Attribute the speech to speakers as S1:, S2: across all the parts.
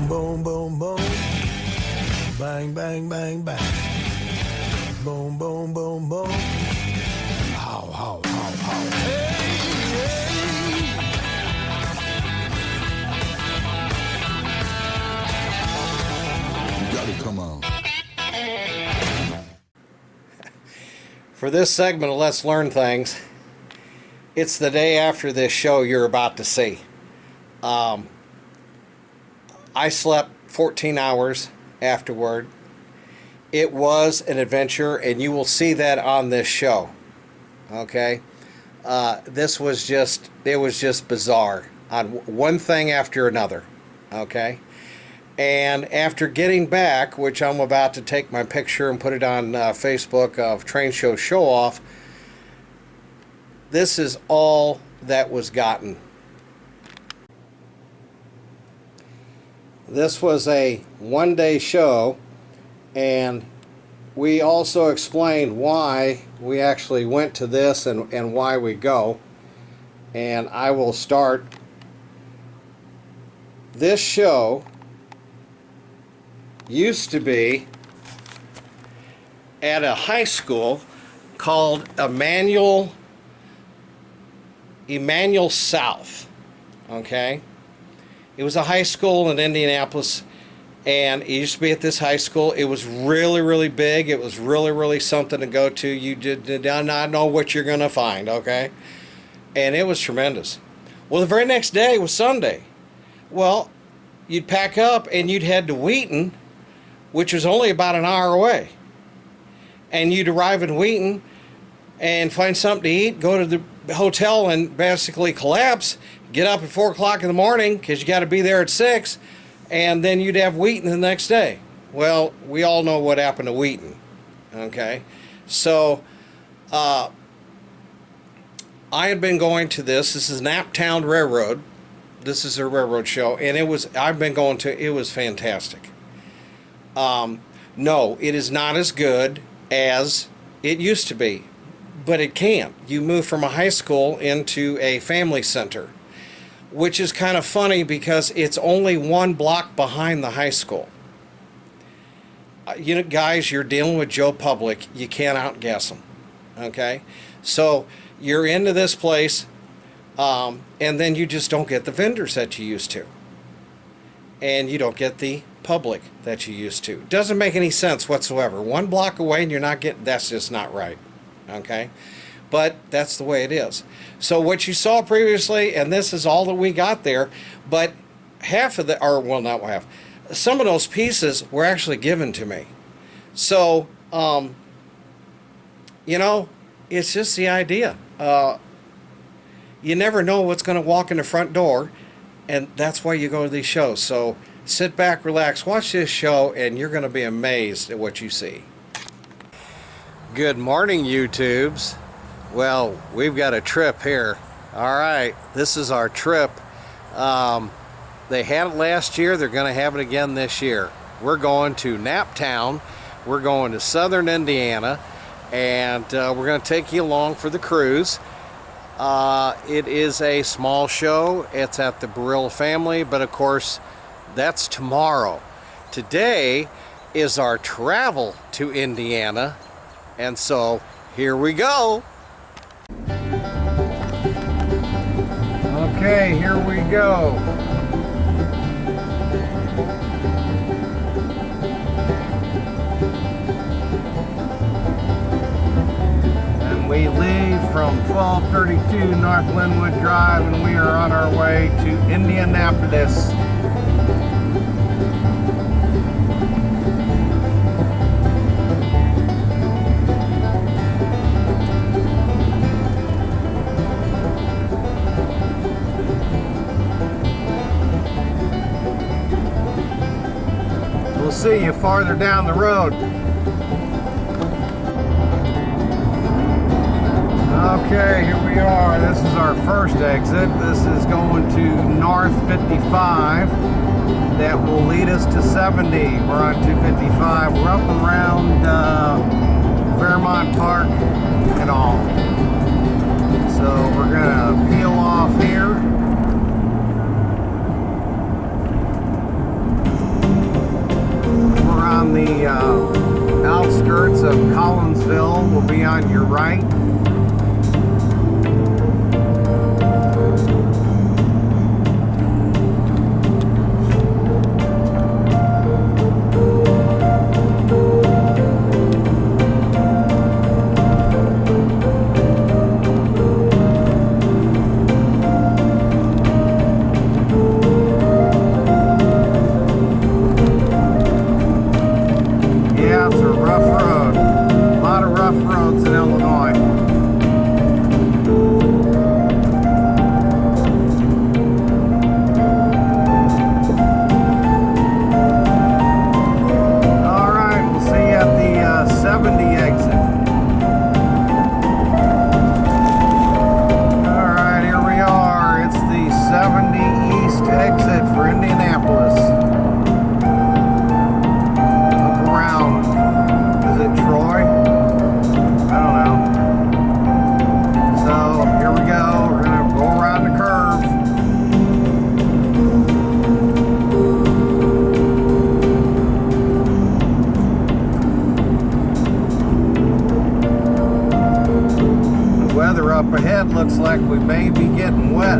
S1: boom, boom, boom. Bang, bang, bang, bang. Boom, boom, boom, boom. How, how, how, how. Hey, hey. You gotta come on.
S2: For this segment of Let's Learn Things, it's the day after this show you're about to see. I slept 14 hours afterward. It was an adventure, and you will see that on this show. Okay? This was just, it was just bizarre on one thing after another. Okay? And after getting back, which I'm about to take my picture and put it on Facebook of Train Show Show Off, this is all that was gotten. This was a one-day show, and we also explained why we actually went to this and why we go. And I will start. This show used to be at a high school called Emmanuel South. Okay? It was a high school in Indianapolis, and it used to be at this high school. It was really, really big. It was really, really something to go to. You did not know what you're going to find, okay? And it was tremendous. Well, the very next day was Sunday. Well, you'd pack up and you'd head to Wheaton, which was only about an hour away. And you'd arrive in Wheaton and find something to eat, go to the hotel and basically collapse, get up at 4 o'clock in the morning because you got to be there at 6, and then you'd have Wheaton the next day. Well, we all know what happened to Wheaton. Okay? So, I had been going to this. This is Naptown Railroad. This is a railroad show, and it was fantastic. No, it is not as good as it used to be, but it can't. You move from a high school into a family center, which is kind of funny because it's only 1 block behind the high school. You know, guys, you're dealing with Joe Public. You can't outguess them. Okay? So you're into this place, and then you just don't get the vendors that you used to. And you don't get the public that you used to. Doesn't make any sense whatsoever. 1 block away and you're not getting, that's just not right. Okay? But that's the way it is. So what you saw previously, and this is all that we got there, but half of the, or well, not half, some of those pieces were actually given to me. So, you know, it's just the idea. You never know what's going to walk in the front door, and that's why you go to these shows. So sit back, relax, watch this show, and you're going to be amazed at what you see. Good morning, YouTubes. Well, we've got a trip here. All right, this is our trip. They had it last year. They're going to have it again this year. We're going to Naptown. We're going to southern Indiana, and we're going to take you along for the cruise. It is a small show. It's at the Brill family, but of course, that's tomorrow. Today is our travel to Indiana, and so here we go. Okay, here we go. And we leave from 1232 North Linwood Drive, and we are on our way to Indianapolis. We'll see you farther down the road. Okay, here we are. This is our first exit. This is going to North 55. That will lead us to 70. We're on 255. We're up around Fairmont Park and all. So we're gonna peel off here. on the outskirts of Collinsville. Will be on your right. Up ahead looks like we may be getting wet.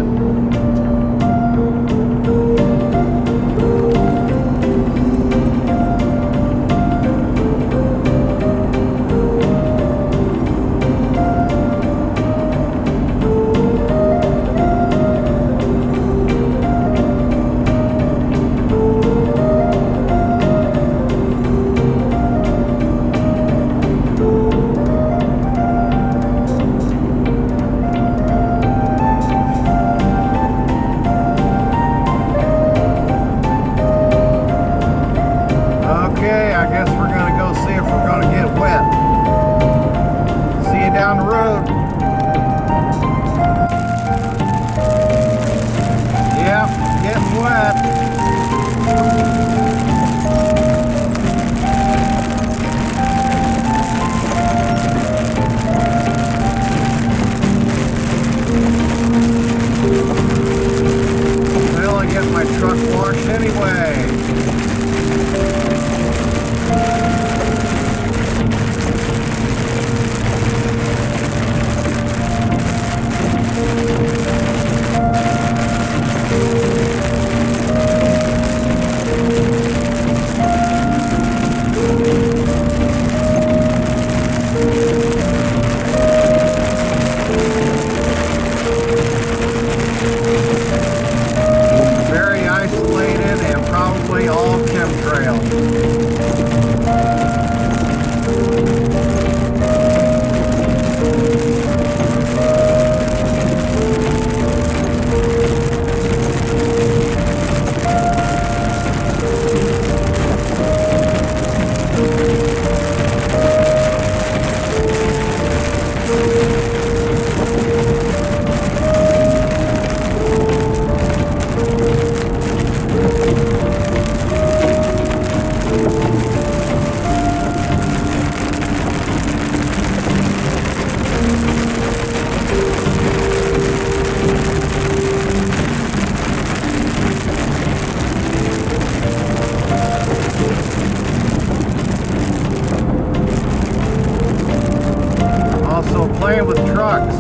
S2: Playing with trucks.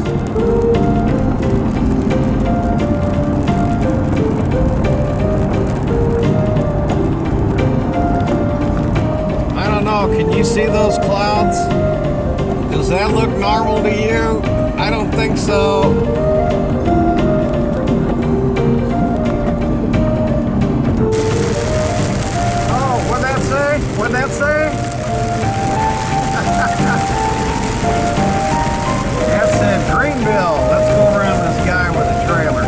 S2: I don't know, can you see those clouds? Does that look normal to you? I don't think so. Oh, what'd that say? What'd that say? That said Greenville. Let's go around this guy with a trailer.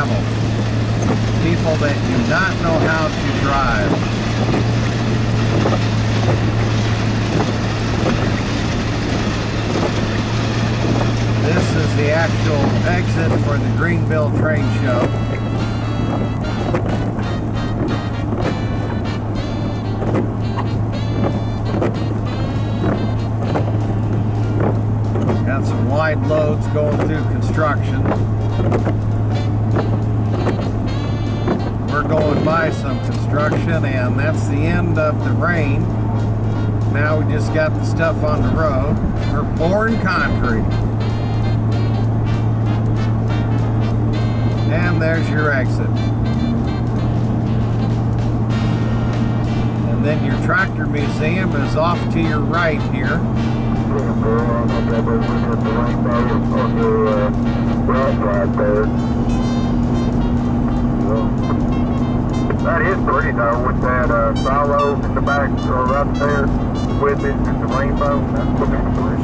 S3: travel. People that do not know how to drive. This is the actual exit for the Greenville train show. Got some wide loads going through construction. We're going by some construction, and that's the end of the rain. Now we just got the stuff on the road. We're pouring concrete. And there's your exit. And then your tractor museum is off to your right here.
S4: That is pretty though, with that silo in the back right there with it and the rainbow. That's looking pretty.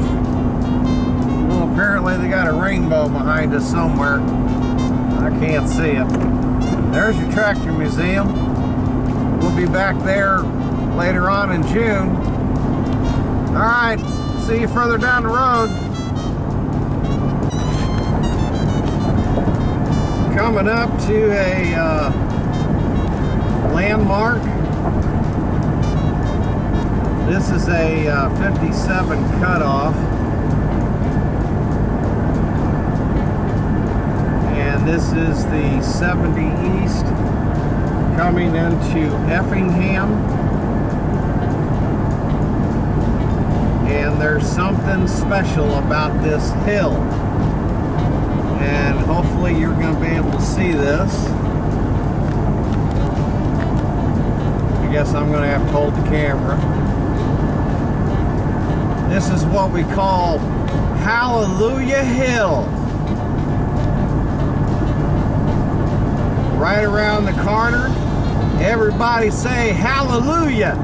S3: Well, apparently they got a rainbow behind us somewhere. I can't see it. There's your tractor museum. We'll be back there later on in June. All right, see you further down the road. Coming up to a landmark. This is a 57 cutoff. And this is the 70 East coming into Effingham. And there's something special about this hill. And hopefully you're going to be able to see this. I guess I'm going to have to hold the camera. This is what we call Hallelujah Hill. Right around the corner, everybody say hallelujah.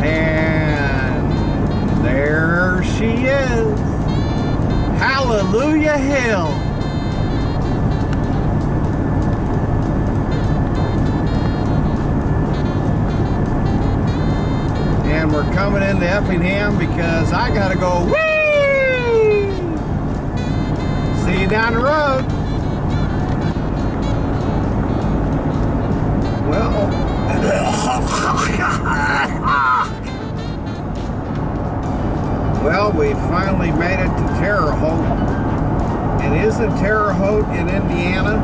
S3: And there she is. Hallelujah Hill. And we're coming into Effingham because I gotta go whee! See you down the road. Well, well, we finally made it to Terre Haute. And isn't Terre Haute in Indiana?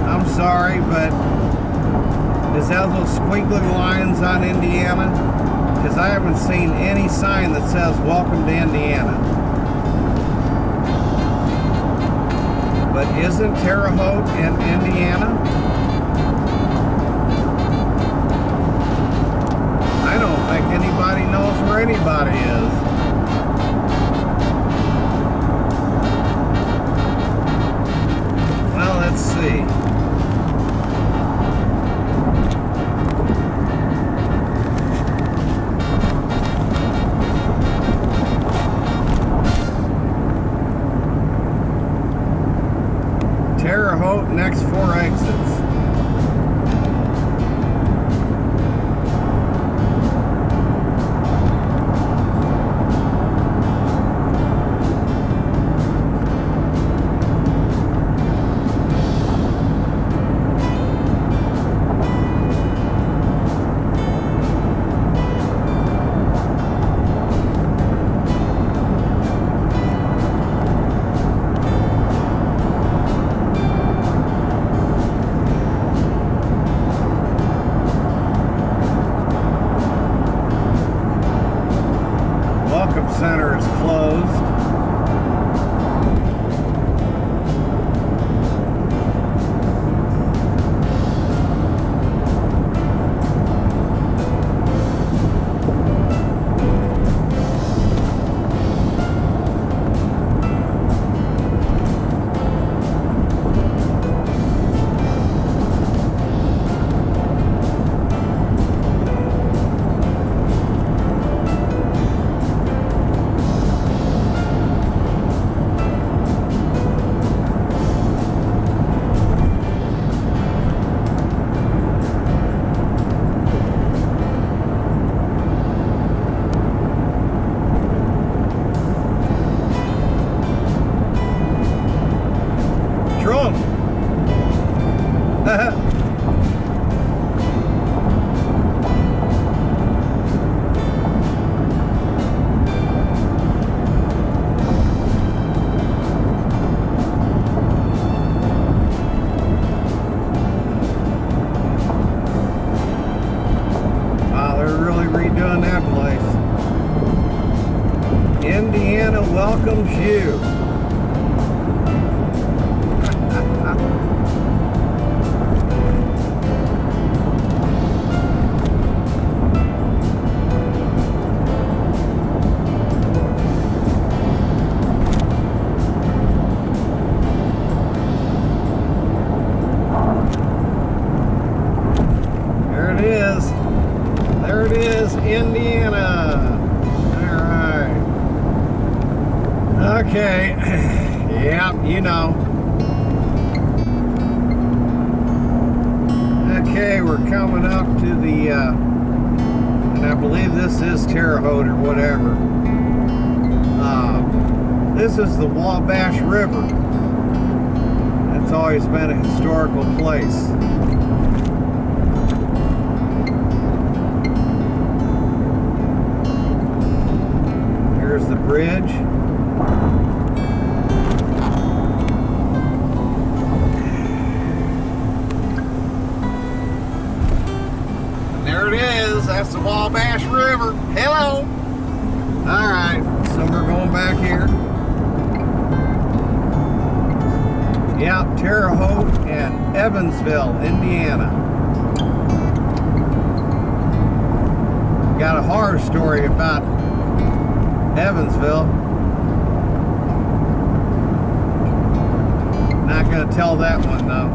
S3: I'm sorry, but does that have those squiggly lines on Indiana? Because I haven't seen any sign that says welcome to Indiana. But isn't Terre Haute in Indiana? I don't think anybody knows where anybody is. Well, let's see. Terre Haute, next 4 exits. welcomes you. There it is, Indiana. All right. Okay. Yep, you know. Okay, we're coming up to the, and I believe this is Terre Haute or whatever. This is the Wabash River. It's always been a historical place. Here's the bridge. And there it is. That's the Wabash River. Hello. All right. So we're going back here. Yeah, Terre Haute and Evansville, Indiana. Got a horror story about Evansville. Not gonna tell that one though.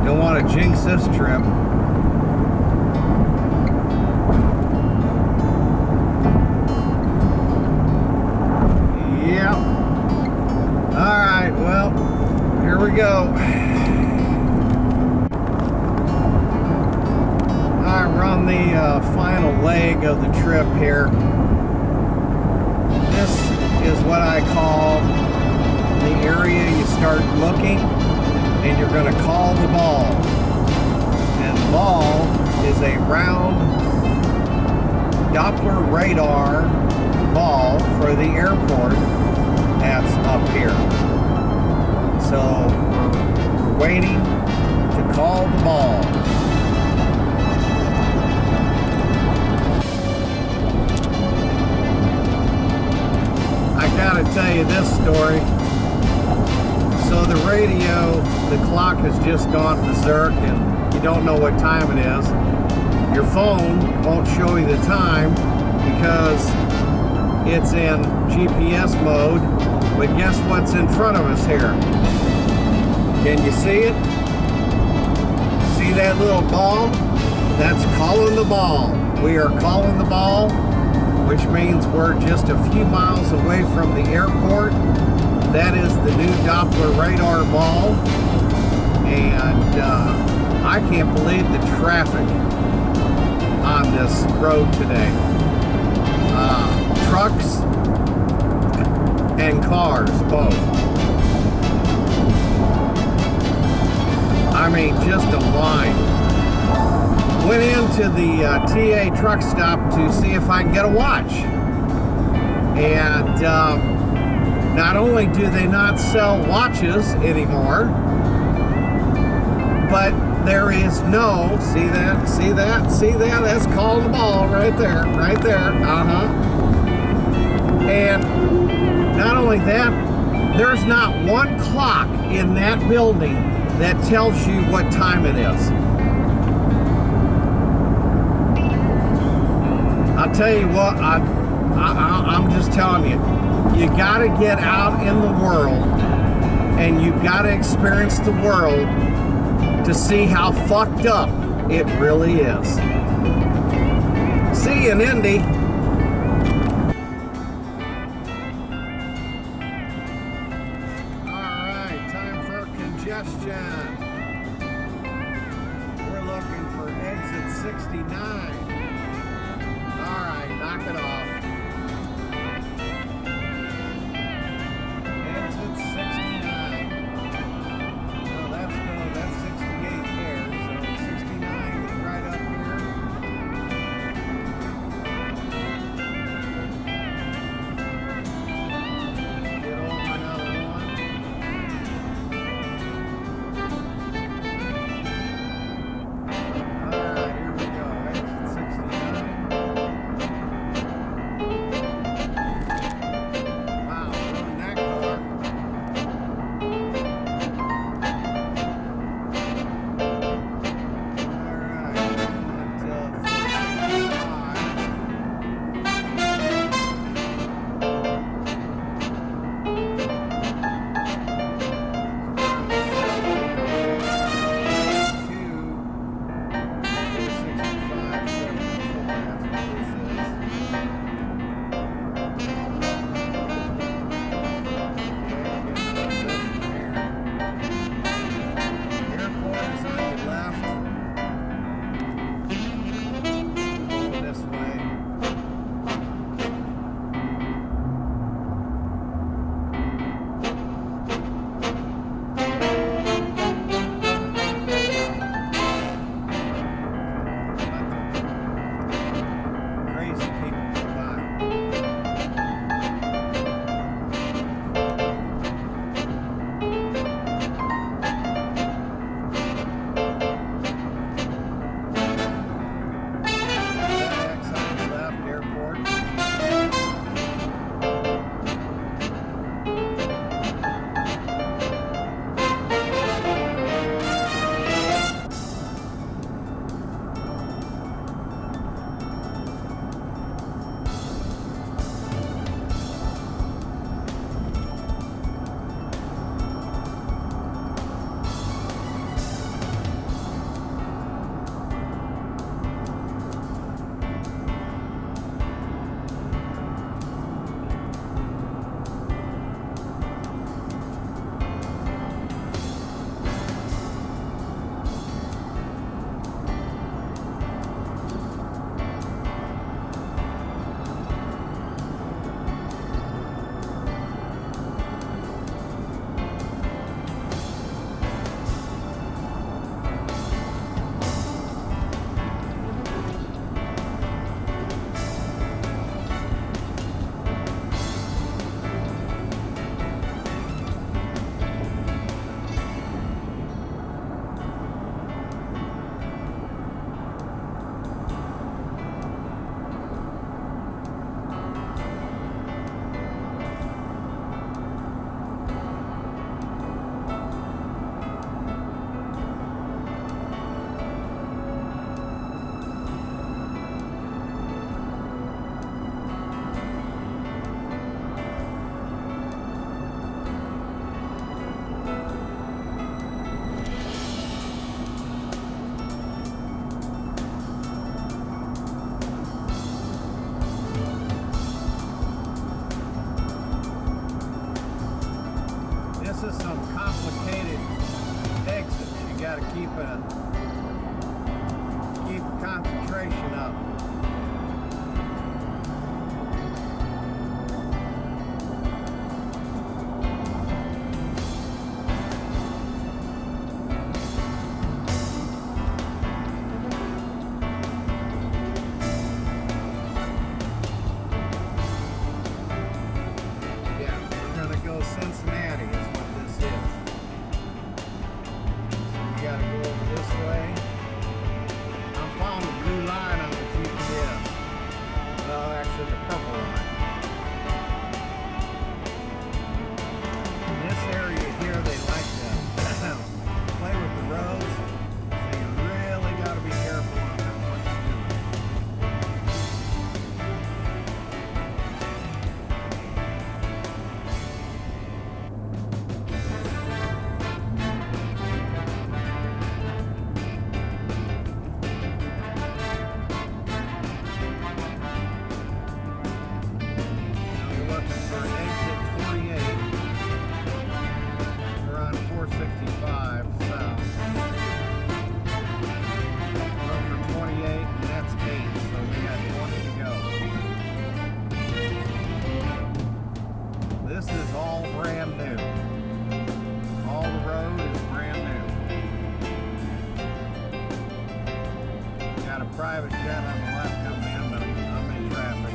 S3: Don't want to jinx this trip. Yep. Alright, well, here we go. Alright, we're on the final leg of the trip here. This is what I call the area you start looking and you're going to call the ball. And the ball is a round Doppler radar ball for the airport that's up here. So we're waiting to call the ball. I gotta tell you this story. So the radio, the clock has just gone berserk and you don't know what time it is. Your phone won't show you the time because it's in GPS mode. But guess what's in front of us here? Can you see it? See that little ball? That's calling the ball. We are calling the ball, which means we're just a few miles away from the airport. That is the new Doppler radar ball. And I can't believe the traffic on this road today. Trucks and cars, both. I mean, just a line. Went into the TA truck stop to see if I can get a watch. And not only do they not sell watches anymore, but there is no, see that, see that, see that? That's calling the ball right there, right there. And not only that, there's not one clock in that building that tells you what time it is. I'll tell you what, I'm just telling you, you gotta get out in the world and you've gotta experience the world to see how fucked up it really is. See you in Indy. Alright, time for congestion. We're looking for exit 69. Alright, knock it off. Exit 69. No, that's 68 there, so 69 is right up here. Get over another one. Alright, here we go. Exit is some complicated exits. You got to keep concentration up. Cincinnati is what this is. You gotta go over this way. I'm following the blue line on the GPS. Well, actually the purple line. In this area here, they like to play with the roads, so you really gotta be careful on what you're doing. For exit 28, we're on 465 south. Go for 28, and that's 8, so we got 20 to go. This is all brand new. All the road is brand new. Got a private jet on the left coming in, but I'm in traffic.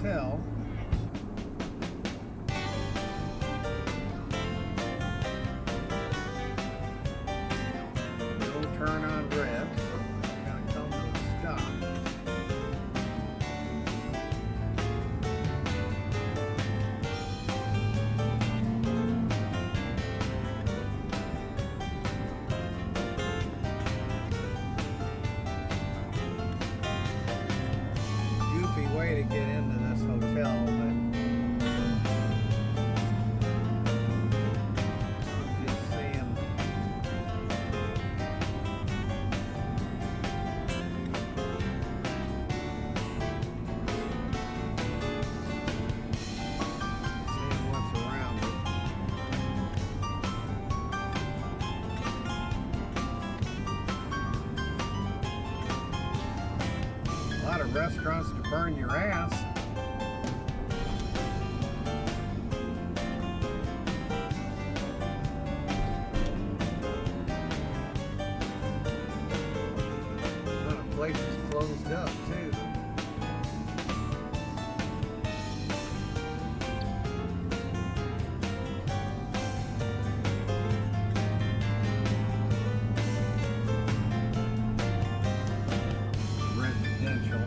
S3: hotel. No turn on red. Gotta come to a stop. Goofy way to get into this hotel, but I'm just saying. Seeing what's around it. A lot of restaurants to burn your ass. A lot of places closed up too. Residential.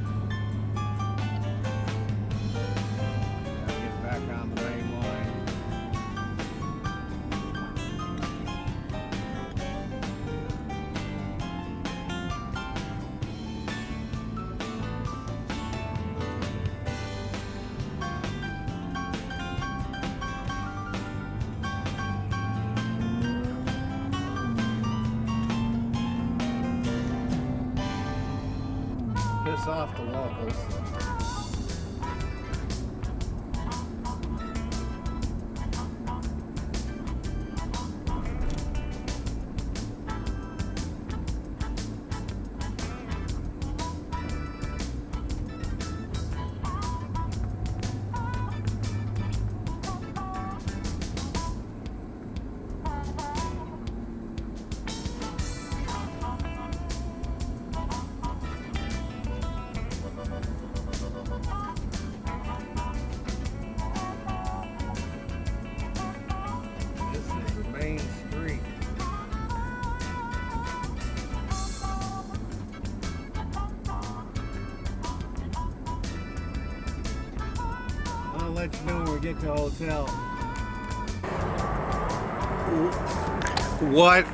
S3: Gotta get back on the main line. Piss off the locals. This is the main street. I'll let you know when we get to the hotel.
S2: What?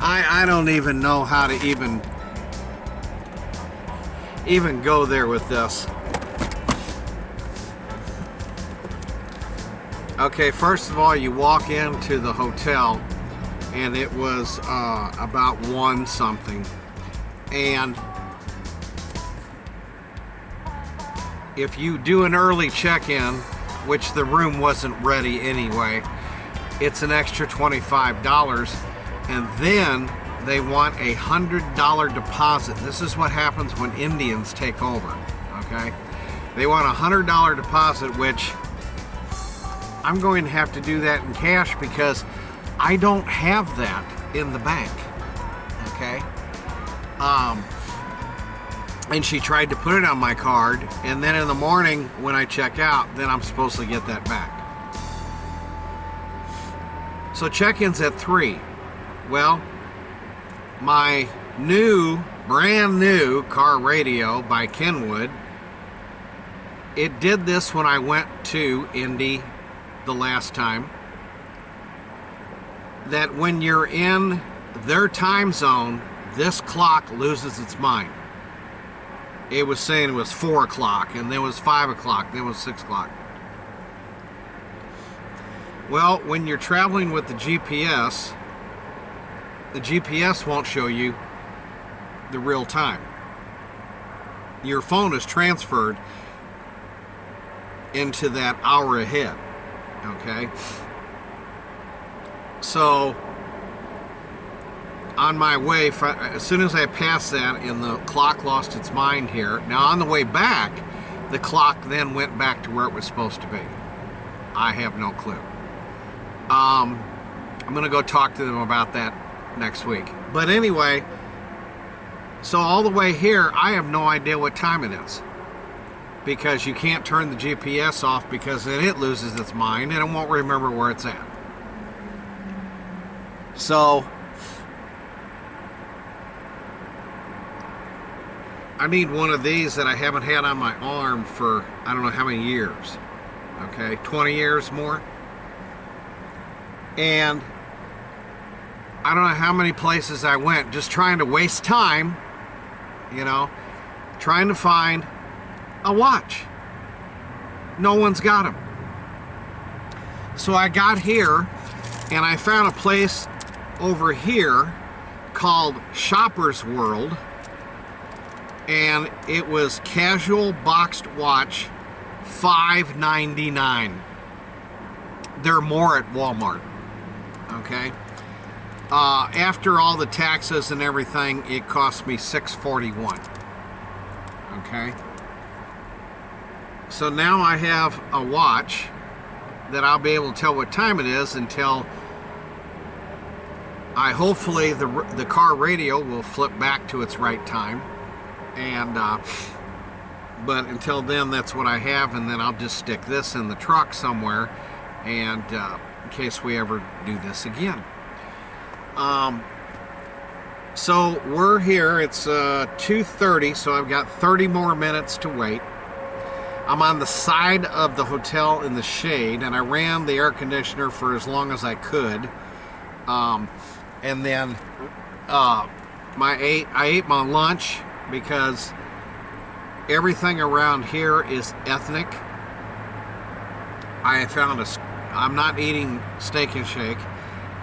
S2: I don't even know how to even go there with this. Okay, first of all, you walk into the hotel and it was about 1 something, and if you do an early check-in, which the room wasn't ready anyway, it's an extra $25, and then they want a $100 deposit. This is what happens when Indians take over, okay? They want a $100 deposit, which I'm going to have to do that in cash because I don't have that in the bank, okay? And she tried to put it on my card, and then in the morning when I check out, then I'm supposed to get that back. So check-in's at 3. Well, my brand new car radio by Kenwood, it did this when I went to Indy the last time, that when you're in their time zone, this clock loses its mind. It was saying it was 4 o'clock, and then it was 5 o'clock, then it was 6 o'clock. Well, when you're traveling with the GPS won't show you the real time. Your phone is transferred into that hour ahead, okay? So on my way, as soon as I passed that, and the clock lost its mind here. Now on the way back, the clock then went back to where it was supposed to be. I have no clue. I'm gonna go talk to them about that next week. But anyway,
S3: So all the way here, I have no idea what time it is, because you can't turn the GPS off, because then it loses its mind and it won't remember where it's at. So I need one of these that I haven't had on my arm for I don't know how many years. Okay, 20 years more. And I don't know how many places I went just trying to waste time, you know, trying to find a watch. No one's got them. So I got here and I found a place over here called Shopper's World, and it was casual boxed watch, $5.99. There are more at Walmart. Okay. After all the taxes and everything, it cost me $6.41. Okay. So now I have a watch that I'll be able to tell what time it is until hopefully the car radio will flip back to its right time. And but until then, that's what I have, and then I'll just stick this in the truck somewhere, and in case we ever do this again. So we're here. It's 2:30, so I've got 30 more minutes to wait. I'm on the side of the hotel in the shade, and I ran the air conditioner for as long as I could. And then I ate my lunch, because everything around here is ethnic. I found I'm not eating Steak and Shake.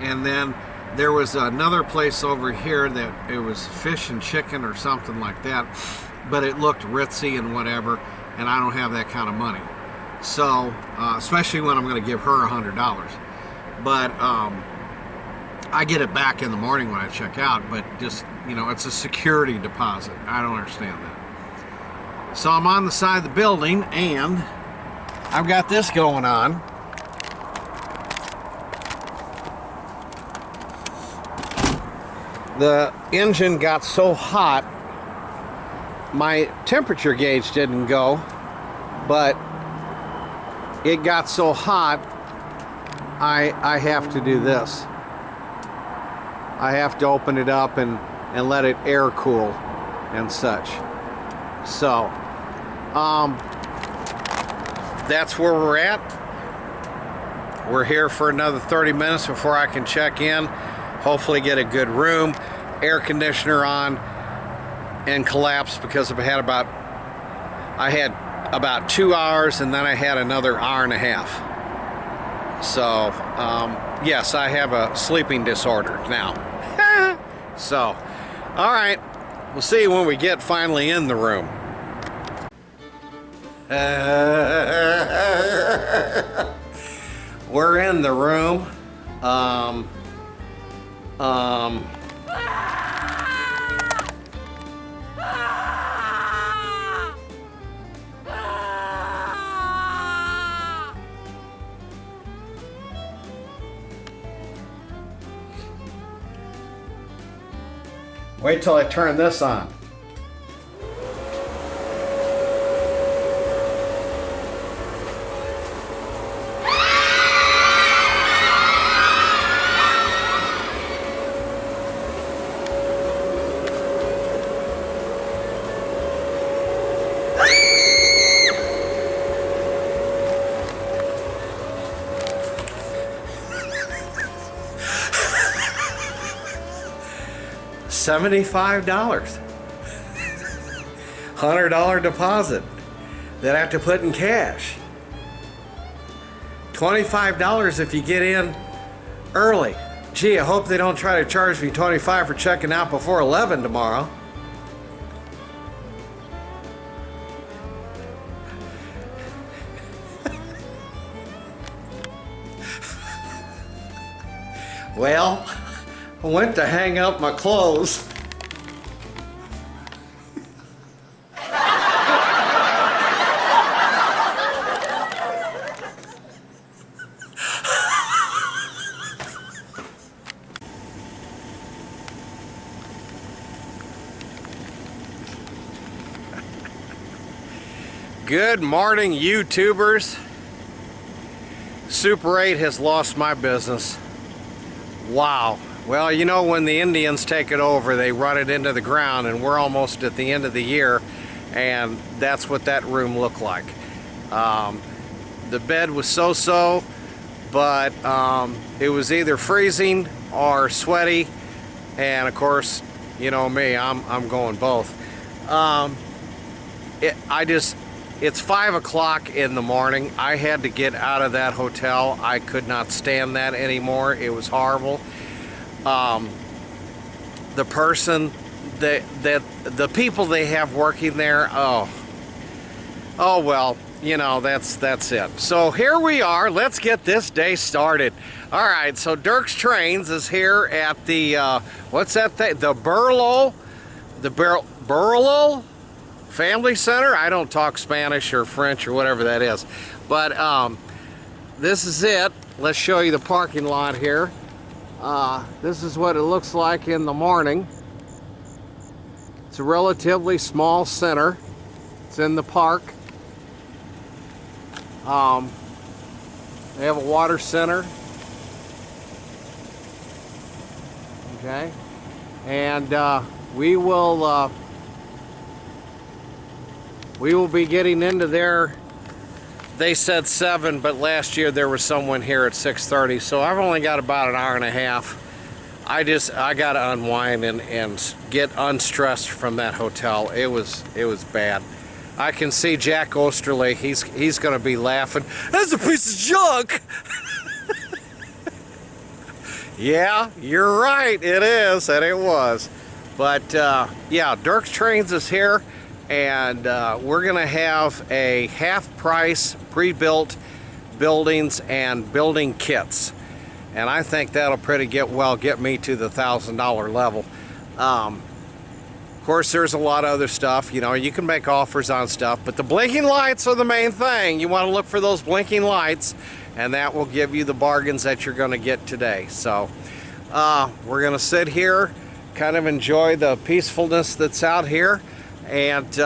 S3: And then there was another place over here that it was fish and chicken or something like that, but it looked ritzy and whatever, and I don't have that kind of money. So, especially when I'm going to give her $100. But I get it back in the morning when I check out, but just, you know, it's a security deposit. I don't understand that. So I'm on the side of the building, and I've got this going on. The engine got so hot, my temperature gauge didn't go, but it got so hot, I have to do this. I have to open it up and let it air cool and such. So, that's where we're at. We're here for another 30 minutes before I can check in. Hopefully get a good room, air conditioner on, and collapse, because I had about 2 hours, and then I had another hour and a half. So, yes, I have a sleeping disorder now. So, all right, we'll see you when we get finally in the room. We're in the room. Wait till I turn this on. $75. $100 deposit that I have to put in cash. $25 if you get in early. Gee, I hope they don't try to charge me $25 for checking out before 11 tomorrow. Well, I went to hang up my clothes.
S2: Good morning, YouTubers. Super 8 has lost my business. Wow. Well, you know, when the Indians take it over, they run it into the ground, and we're almost at the end of the year, and that's what that room looked like. The bed was so-so, but it was either freezing or sweaty, and of course, you know me, I'm going both. It's 5 o'clock in the morning. I had to get out of that hotel. I could not stand that anymore. It was horrible. The person the people they have working there, oh well, you know, that's it. So here we are. Let's get this day started. All right, so Dirk's Trains is here at the what's that thing? The Burlo Family Center. I don't talk Spanish or French or whatever that is, but this is it. Let's show you the parking lot here. This is what it looks like in the morning. It's a relatively small center. It's in the park. They have a water center. Okay, and we will be getting into there. They said 7, but last year there was someone here at 6:30, so I've only got about an hour and a half. I got to unwind and get unstressed from that hotel. It was bad. I can see Jack Osterley. He's going to be laughing. That's a piece of junk. Yeah, you're right. It is, and it was. But yeah, Dirk's Trains is here. And we're going to have a half-price pre-built buildings and building kits, and I think that'll get me to the $1,000 level. Of course, there's a lot of other stuff. You know, you can make offers on stuff, but the blinking lights are the main thing. You want to look for those blinking lights, and that will give you the bargains that you're going to get today. So we're going to sit here, kind of enjoy the peacefulness that's out here. And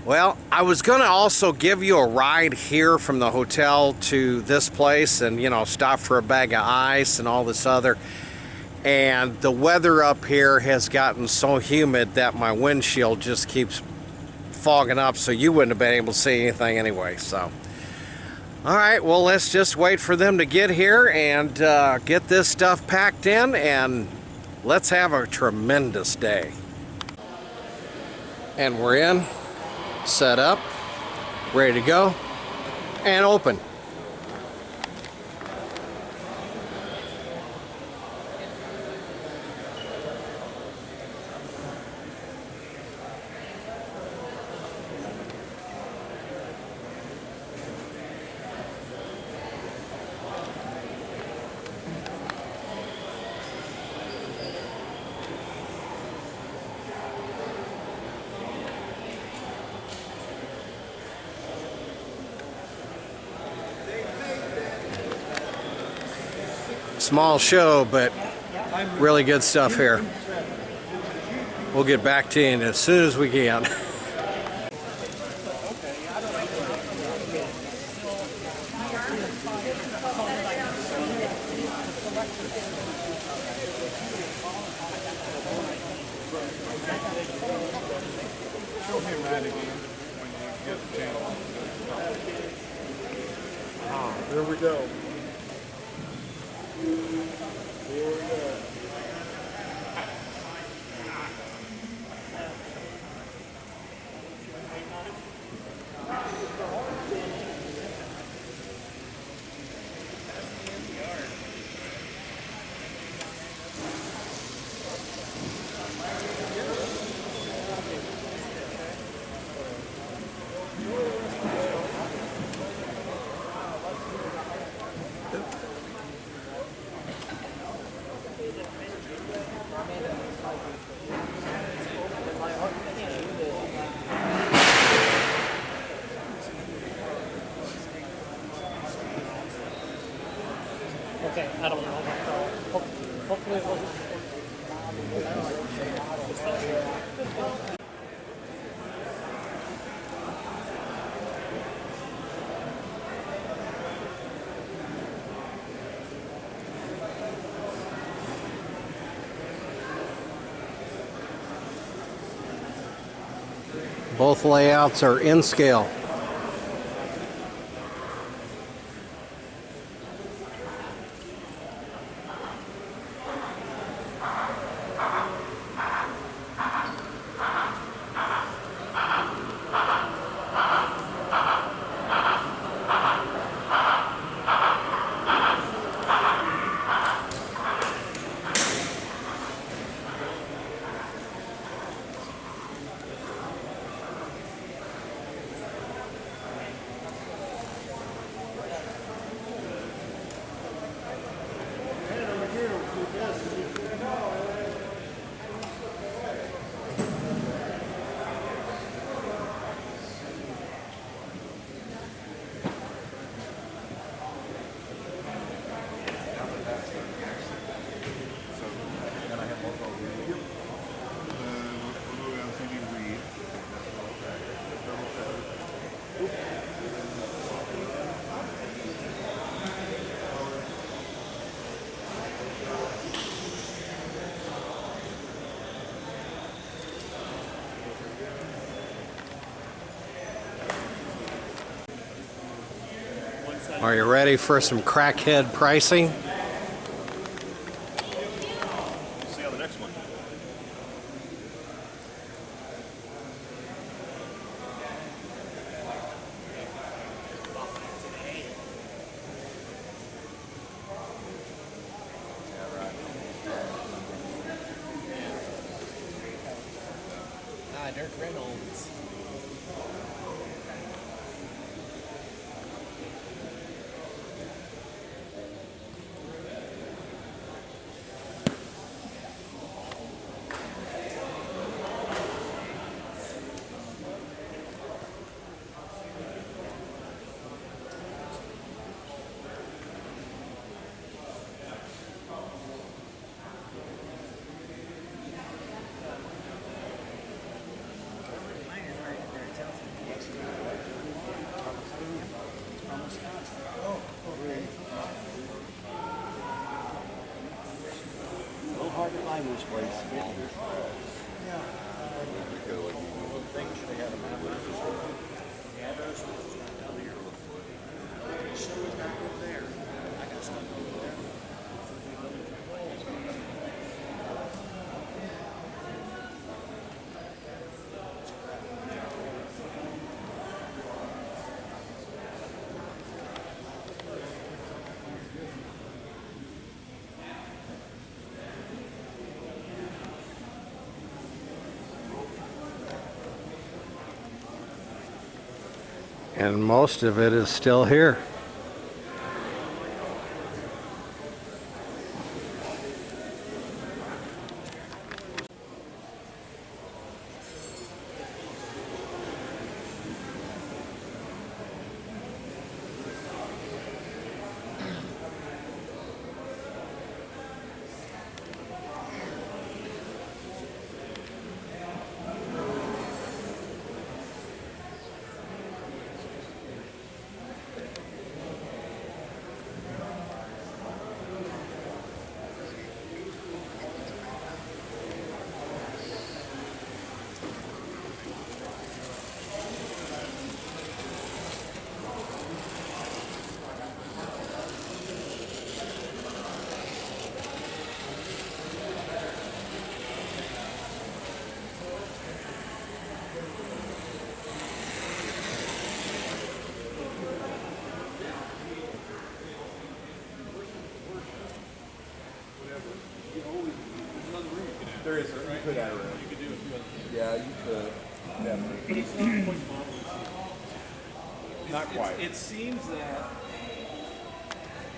S2: well, I was gonna also give you a ride here from the hotel to this place, and you know, stop for a bag of ice and all this other. And the weather up here has gotten so humid that my windshield just keeps fogging up, so you wouldn't have been able to see anything anyway. So all right, well, let's just wait for them to get here and get this stuff packed in, and let's have a tremendous day. And we're in, set up, ready to go, and open. Small show, but really good stuff here. We'll get back to you as soon as we can.
S1: Here we go.
S5: Okay, I don't know. Hopefully it wasn't.
S2: Both layouts are in scale. Are you ready for some crackhead pricing?
S6: See on the next one.
S7: Dirk Reynolds. Hard to find this place.
S2: And most of it is still here.
S6: There is, you could add a room. You could do it. Yeah, you could. Definitely. Not quite.
S8: It seems that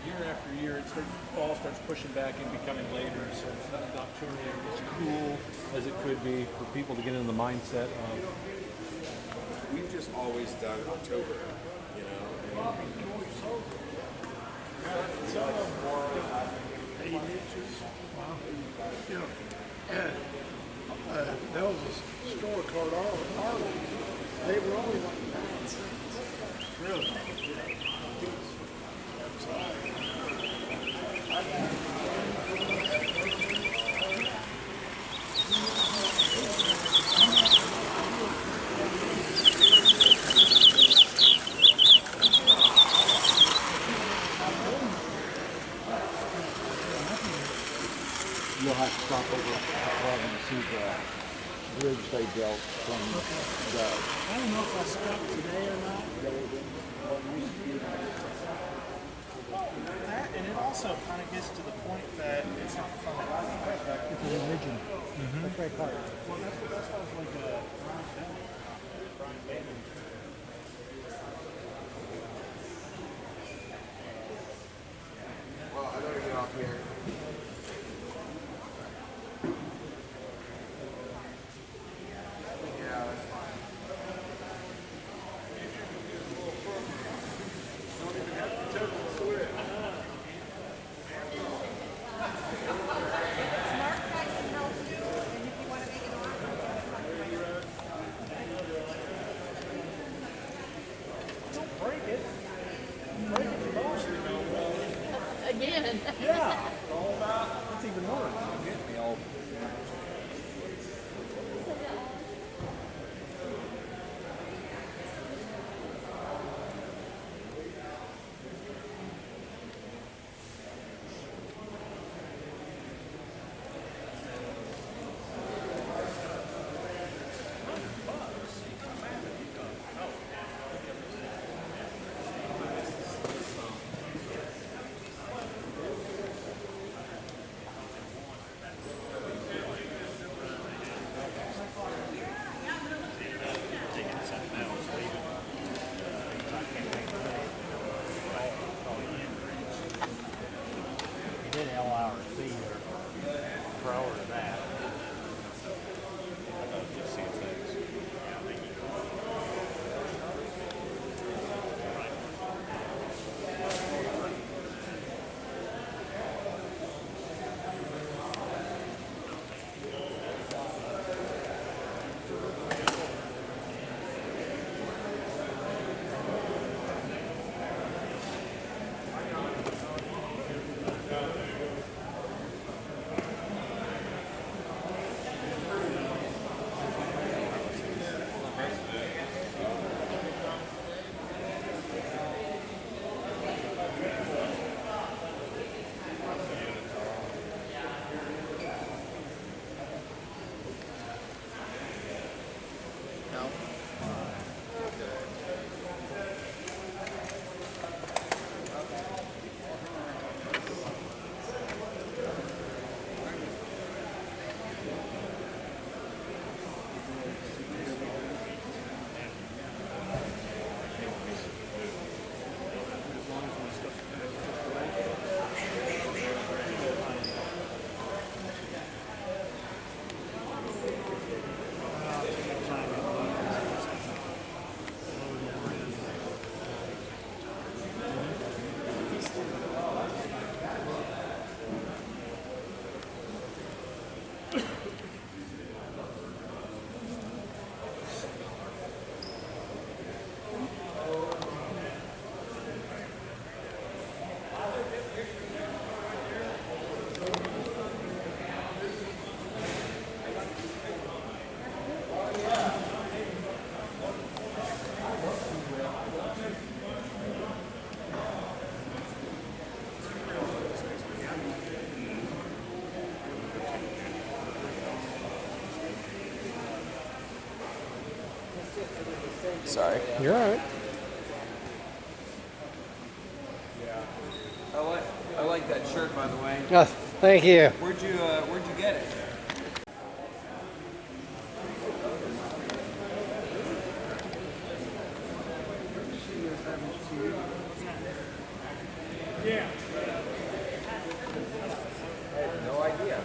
S8: year after year, fall starts pushing back and becoming later, so it's not truly as cool as it could be for people to get in the mindset of.
S6: We've just always done October, you know.
S1: 8 inches. Wow. You know, that was a store called Arlen. They were only like 9 cents. Really?
S6: bridge they built from the.
S7: I don't know if I stuck today or not. That, and it also kind of gets to the point that it's not fun to ride. It's a religion. That's right, part. Well, that sounds like a.
S6: Well, I better get off here. Yeah, that's fine.
S9: Again.
S7: Yeah. That's even worse.
S6: Get me all.
S7: You did LRC or pro or that.
S6: Sorry.
S2: You're all right.
S6: I like that shirt, by the way.
S2: Oh, thank you.
S6: Where'd you get it?
S7: Yeah.
S6: I had no idea.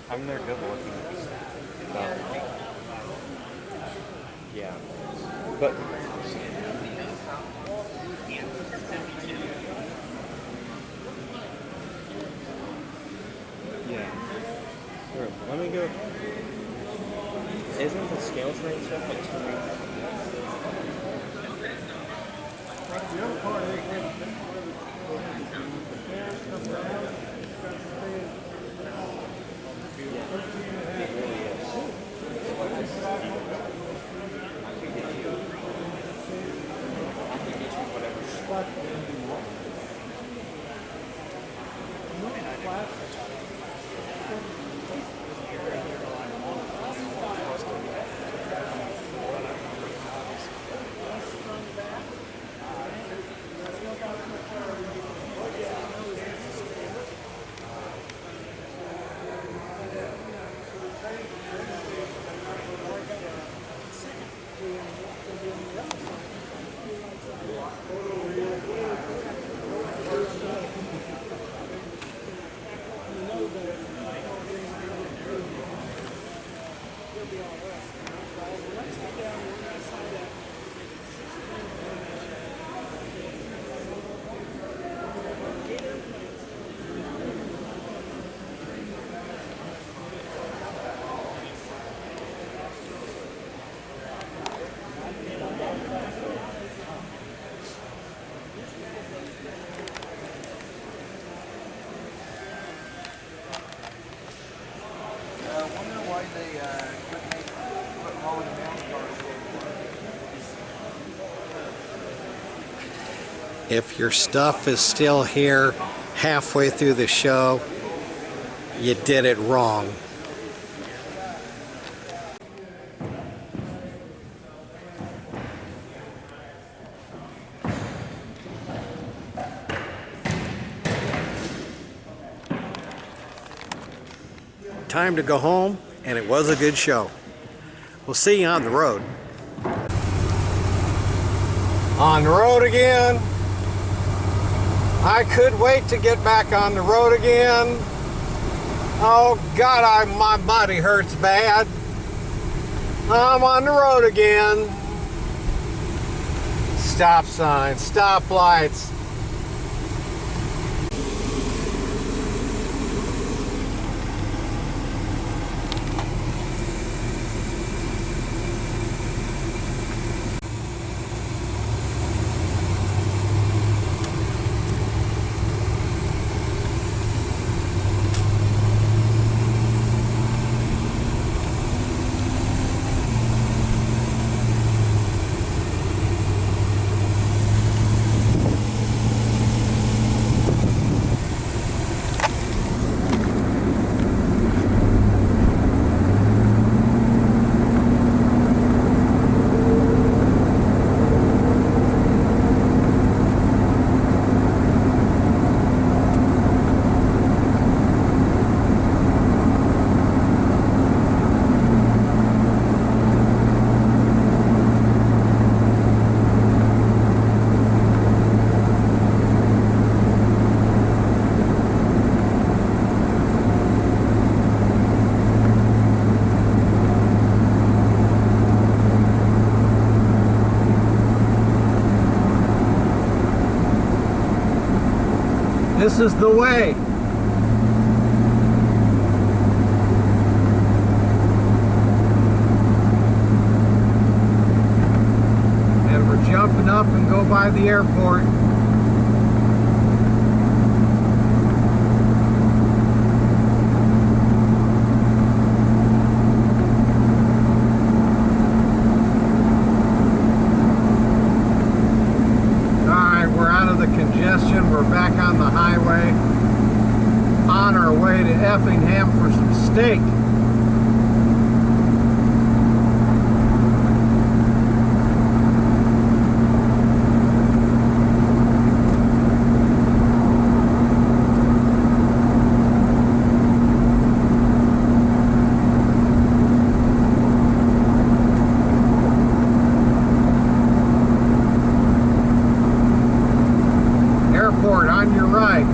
S10: I mean, they're good looking. Yeah. But yeah. Here, let me
S7: go.
S10: Isn't the scale train stuff like 2 weeks?
S7: The other part is
S10: It really is. So like this is even better. I could get you whatever.
S2: If your stuff is still here halfway through the show, you did it wrong. Time to go home, and it was a good show. We'll see you on the road. On the road again. I could wait to get back on the road again. Oh God, my body hurts bad. I'm on the road again. Stop signs, stop lights.
S3: This is the way. And we're jumping up and go by the airport. We're back on the highway on our way to Effingham for some steak. On your right.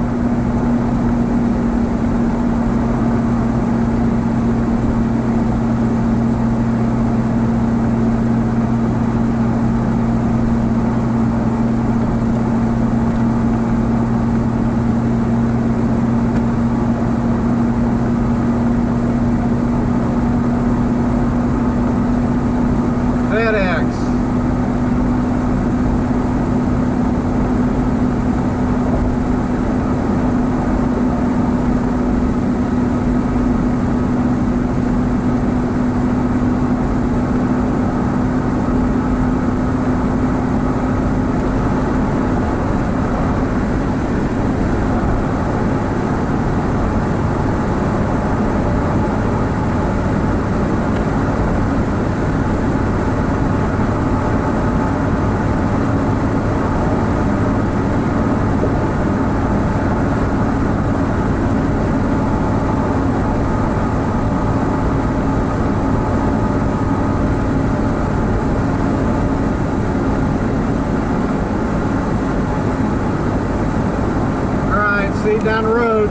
S3: speed down the road.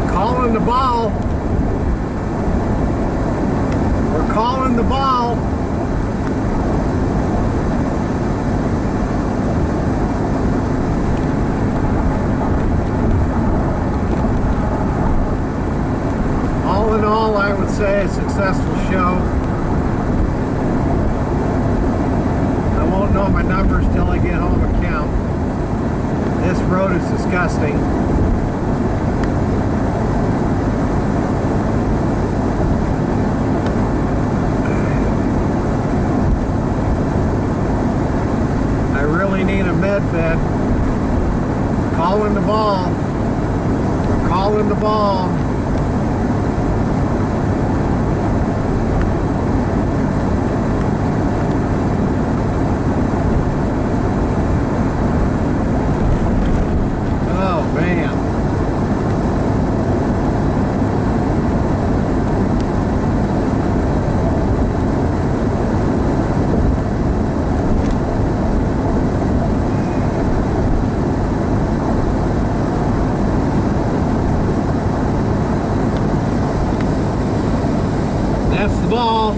S3: Calling the ball. We're calling the ball. All in all, I would say a successful show. I won't know my numbers till I get home and count. This road is disgusting. I really need a med bed. Calling the ball. We're calling the ball. That's the ball.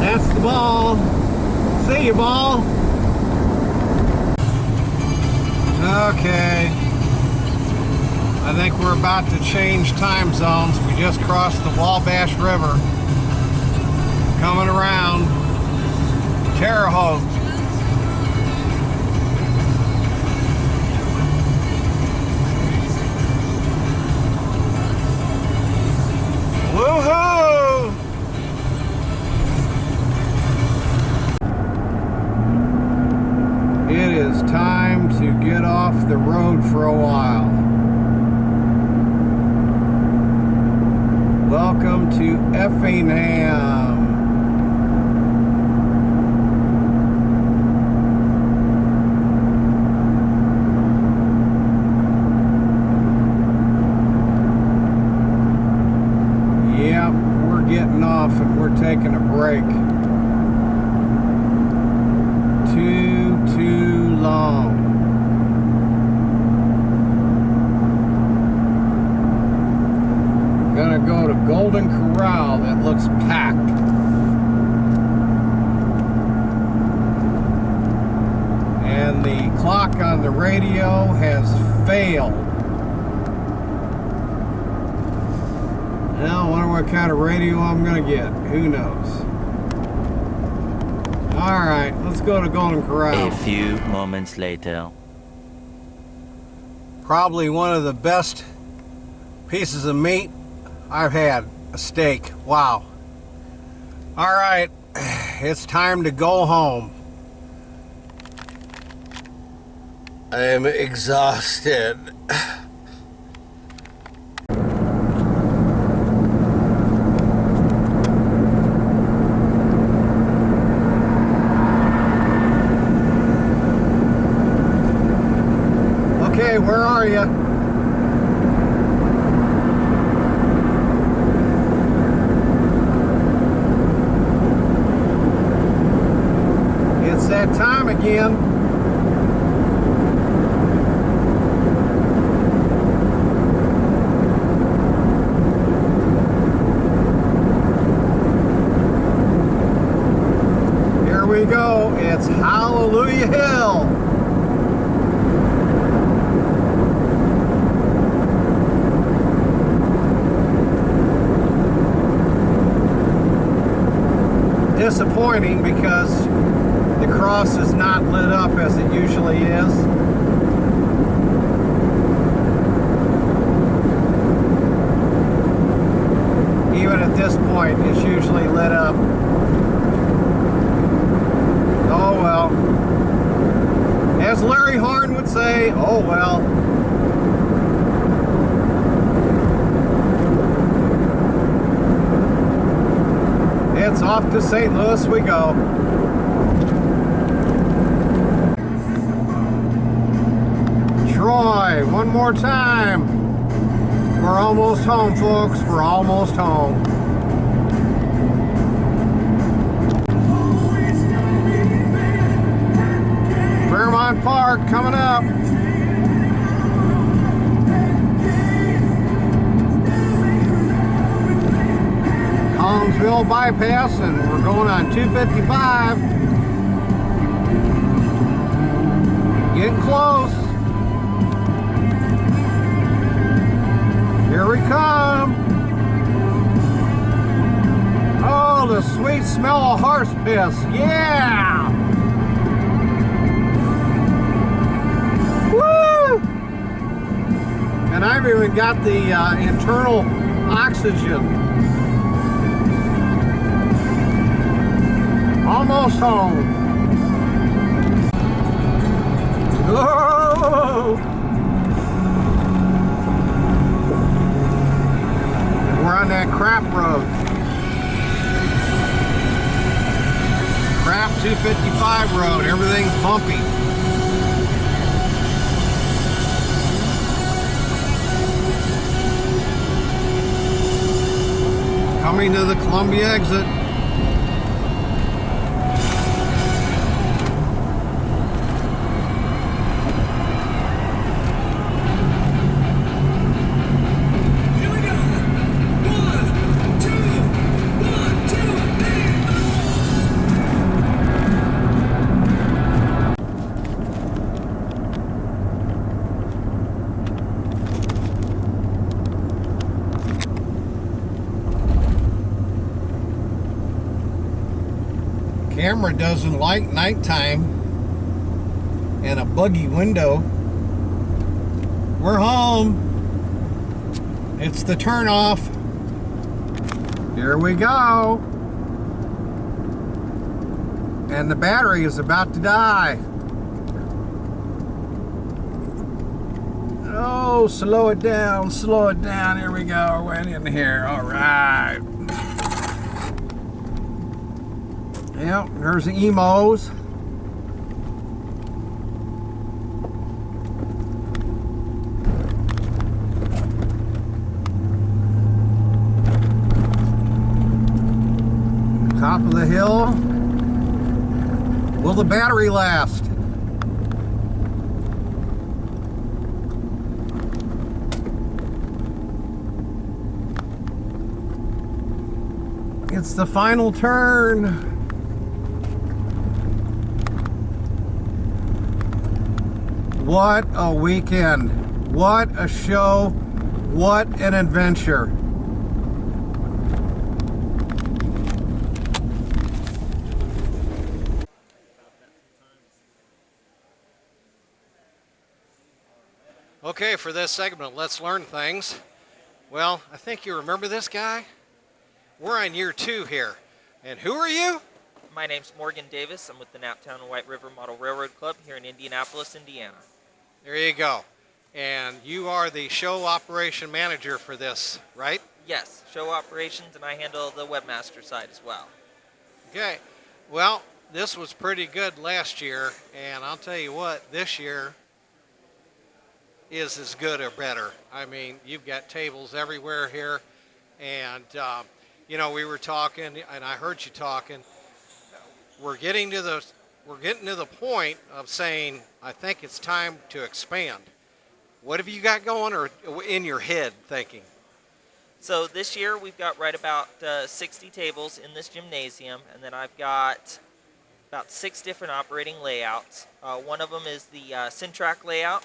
S3: That's the ball. See you, ball. Okay. I think we're about to change time zones. We just crossed the Wabash River. Coming around Terre Haute. Woohoo! It is time to get off the road for a while. Welcome to Effingham. Yep, we're getting off and we're taking a break. Too long. Gonna go to Golden Corral. That looks packed. And the clock on the radio has failed. Now I wonder what kind of radio I'm gonna get. Who knows? Alright, let's go to Golden Corral.
S9: A few moments later.
S3: Probably one of the best pieces of meat I've had. A steak. Wow. Alright, it's time to go home. I am exhausted. Okay, where are you? It's that time again. Here we go. It's Hallelujah Hill. Disappointing because the cross is not lit up as it usually is. Even at this point, it's usually lit up. Oh well. As Larry Horn would say, oh well. It's off to St. Louis we go. Troy, one more time. We're almost home, folks. We're almost home. Naptown Park coming up. Collinsville bypass, and we're going on 255. Getting close. Here we come. Oh, the sweet smell of horse piss. Yeah! Woo! And I've even got the internal oxygen. Almost home. Oh! We're on that crap road. Crap 255 road. Everything's bumpy. Coming to the Columbia exit. Camera doesn't like nighttime and a buggy window. We're home. It's the turnoff. Here we go. And the battery is about to die. Oh, slow it down, slow it down. Here we go. Went in here. All right. Yep, there's the emos. Top of the hill. Will the battery last? It's the final turn. What a weekend. What a show. What an adventure.
S2: Okay, for this segment, let's learn things. Well, I think you remember this guy. We're on year 2 here. And who are you?
S11: My name's Morgan Davis. I'm with the Naptown and White River Model Railroad Club here in Indianapolis, Indiana.
S2: There you go. And you are the show operation manager for this, right?
S11: Yes, show operations, and I handle the webmaster side as well.
S2: Okay. Well, this was pretty good last year, and I'll tell you what, this year is as good or better. I mean, you've got tables everywhere here, and you know, we were talking, and I heard you talking. We're getting to the point of saying, I think it's time to expand. What have you got going, or in your head thinking?
S11: So this year we've got right about 60 tables in this gymnasium, and then I've got about 6 different operating layouts. One of them is the Syntrack layout,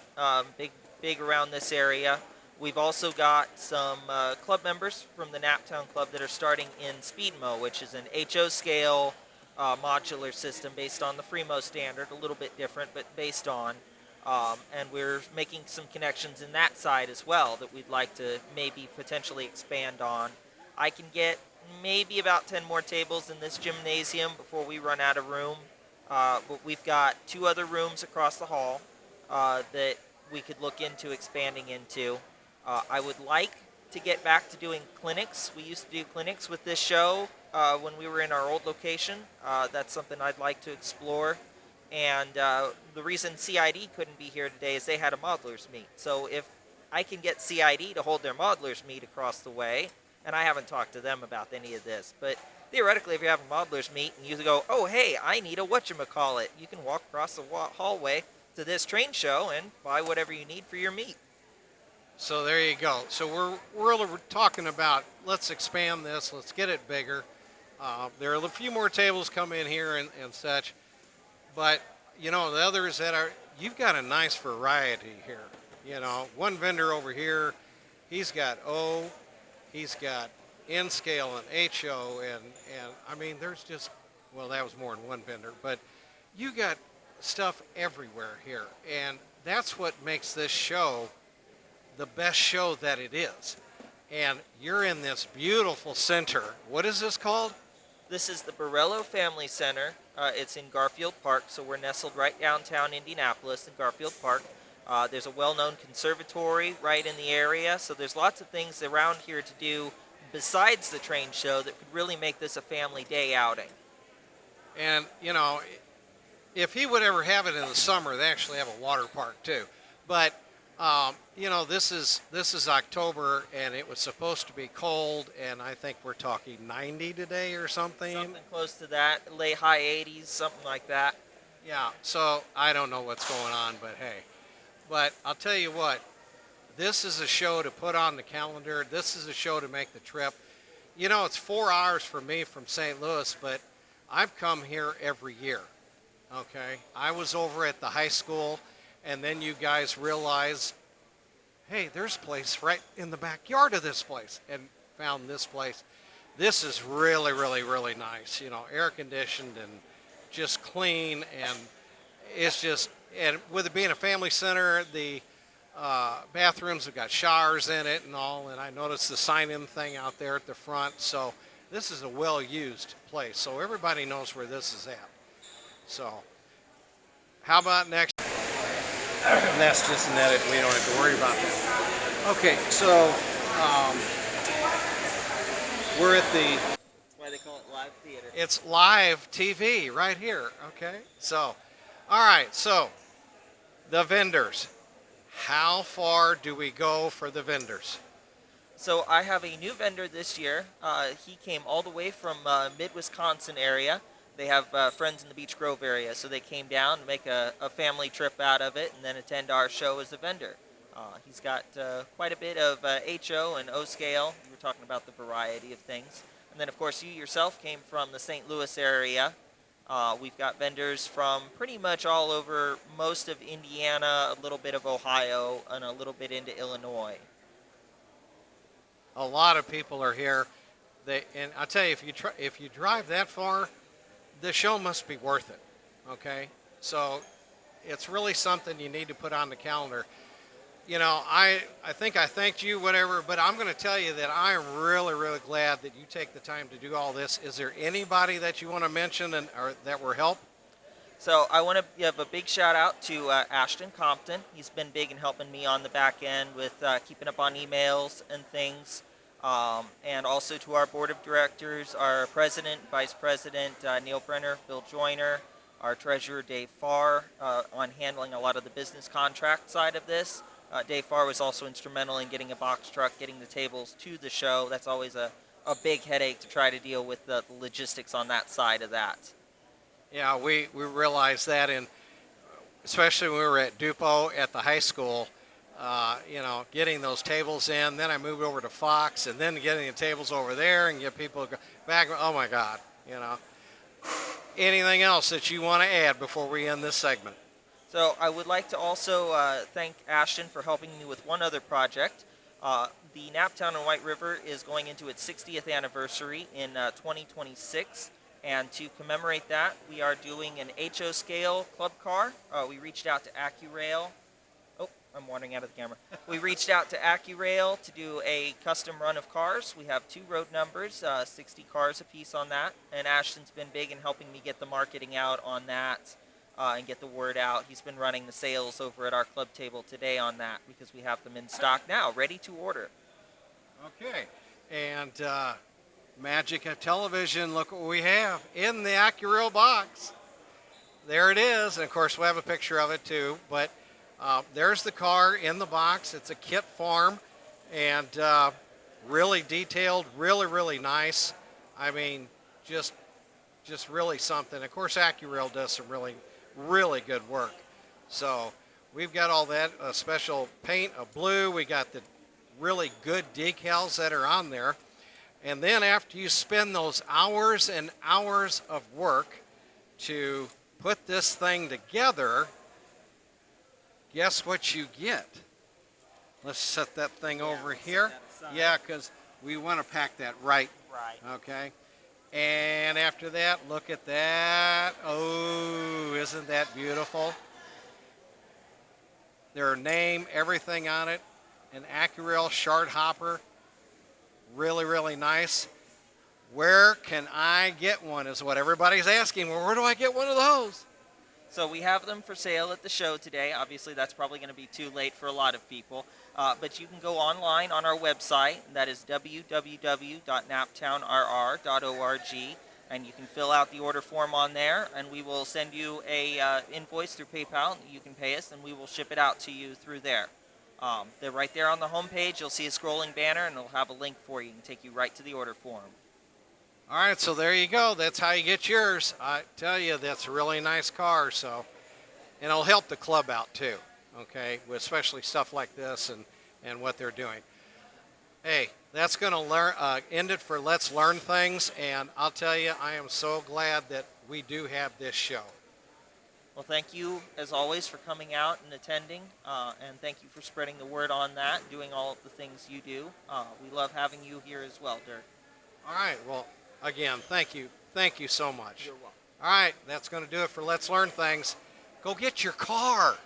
S11: big around this area. We've also got some club members from the Naptown Club that are starting in Speedmo, which is an HO scale modular system based on the Freemo standard, a little bit different, but based on. And we're making some connections in that side as well that we'd like to maybe potentially expand on. I can get maybe about 10 more tables in this gymnasium before we run out of room. But we've got 2 other rooms across the hall that we could look into expanding into. I would like to get back to doing clinics. We used to do clinics with this show when we were in our old location. That's something I'd like to explore. And the reason CID couldn't be here today is they had a modelers meet. So if I can get CID to hold their modelers meet across the way, and I haven't talked to them about any of this, but theoretically if you have a modelers meet and you go, oh hey, I need a whatchamacallit, you can walk across the hallway, to this train show and buy whatever you need for your meat.
S2: So there you go. So we're talking about, let's expand this, let's get it bigger. There are a few more tables come in here and such, but you know, the others that are, you've got a nice variety here. You know, one vendor over here, he's got O, he's got N scale and HO, and I mean, there's just, well, that was more than one vendor, but you got stuff everywhere here, and that's what makes this show the best show that it is. And you're in this beautiful center. What is this called?
S11: This is the Borello Family Center. It's in Garfield Park, so we're nestled right downtown Indianapolis in Garfield Park. There's a well-known conservatory right in the area, so there's lots of things around here to do besides the train show that could really make this a family day outing.
S2: And, you know, if he would ever have it in the summer, they actually have a water park too. But, you know, this is October, and it was supposed to be cold, and I think we're talking 90 today or something.
S11: Something close to that, late high 80s, something like that.
S2: Yeah, so I don't know what's going on, but hey. But I'll tell you what, this is a show to put on the calendar. This is a show to make the trip. You know, it's 4 hours for me from St. Louis, but I've come here every year, okay? I was over at the high school, and then you guys realized, hey, there's a place right in the backyard of this place, and found this place. This is really, really, really nice, you know, air conditioned and just clean, and it's just, and with it being a family center, the bathrooms have got showers in it and all, and I noticed the sign-in thing out there at the front, so this is a well-used place, so everybody knows where this is at. So, how about next? And that's just an edit, we don't have to worry about that. Okay, so we're at the...
S11: That's why they call it live theater.
S2: It's live TV right here, okay? So, all right, so the vendors. How far do we go for the vendors?
S11: So I have a new vendor this year. He came all the way from mid-Wisconsin area. They have friends in the Beech Grove area, so they came down to make a family trip out of it and then attend our show as a vendor. He's got quite a bit of HO and O scale. We were talking about the variety of things. And then, of course, you yourself came from the St. Louis area. We've got vendors from pretty much all over most of Indiana, a little bit of Ohio, and a little bit into Illinois.
S2: A lot of people are here. And I'll tell you, if you drive that far, the show must be worth it, okay? So it's really something you need to put on the calendar. You know, I think I thanked you, whatever, but I'm going to tell you that I am really, really glad that you take the time to do all this. Is there anybody that you want to mention or that were help?
S11: So I want to give a big shout out to Ashton Compton. He's been big in helping me on the back end with keeping up on emails and things. And also to our board of directors, our president, vice president, Neil Brenner, Bill Joyner, our treasurer, Dave Farr, on handling a lot of the business contract side of this. Dave Farr was also instrumental in getting a box truck, getting the tables to the show. That's always a big headache to try to deal with the logistics on that side of that.
S2: Yeah, we realized that, and especially when we were at Dupo at the high school, you know, getting those tables in. Then I moved over to Fox, and then getting the tables over there and get people back. Oh, my God, you know. Anything else that you want to add before we end this segment?
S11: So I would like to also thank Ashton for helping me with one other project. The Naptown and White River is going into its 60th anniversary in 2026. And to commemorate that, we are doing an HO scale club car. We reached out to AccuRail. Oh, I'm wandering out of the camera. We reached out to AccuRail to do a custom run of cars. We have 2 road numbers, 60 cars apiece on that. And Ashton's been big in helping me get the marketing out on that. And get the word out. He's been running the sales over at our club table today on that because we have them in stock now, ready to order.
S2: Okay, and magic of television, look what we have in the AccuRail box. There it is, and of course we'll have a picture of it too, but there's the car in the box. It's a kit farm, and really detailed, really, really nice. I mean, just really something. Of course, AccuRail does some really good work. So we've got all that special paint of blue. We got the really good decals that are on there. And then after you spend those hours and hours of work to put this thing together, guess what you get? Let's set that thing over here. Yeah, because we want to pack that right.
S11: Right.
S2: Okay. And after that, look at that. Oh, isn't that beautiful? Their name, everything on it. An Accurel shard hopper. Really, really nice. Where can I get one is what everybody's asking. Well, where do I get one of those?
S11: So we have them for sale at the show today. Obviously, that's probably going to be too late for a lot of people. But you can go online on our website. That is www.naptownrr.org. And you can fill out the order form on there. And we will send you a invoice through PayPal. You can pay us, and we will ship it out to you through there. They're right there on the home page. You'll see a scrolling banner, and it'll have a link for you and take you right to the order form.
S2: All right, so there you go. That's how you get yours. I tell you, that's a really nice car. So, and it'll help the club out too. Okay, with especially stuff like this and what they're doing. Hey, that's going to end it for Let's Learn Things. And I'll tell you, I am so glad that we do have this show.
S11: Well, thank you, as always, for coming out and attending, and thank you for spreading the word on that, doing all of the things you do. We love having you here as well, Dirk.
S2: All right, well, again, thank you. Thank you so much.
S11: You're welcome.
S2: All right, that's going to do it for Let's Learn Things. Go get your car.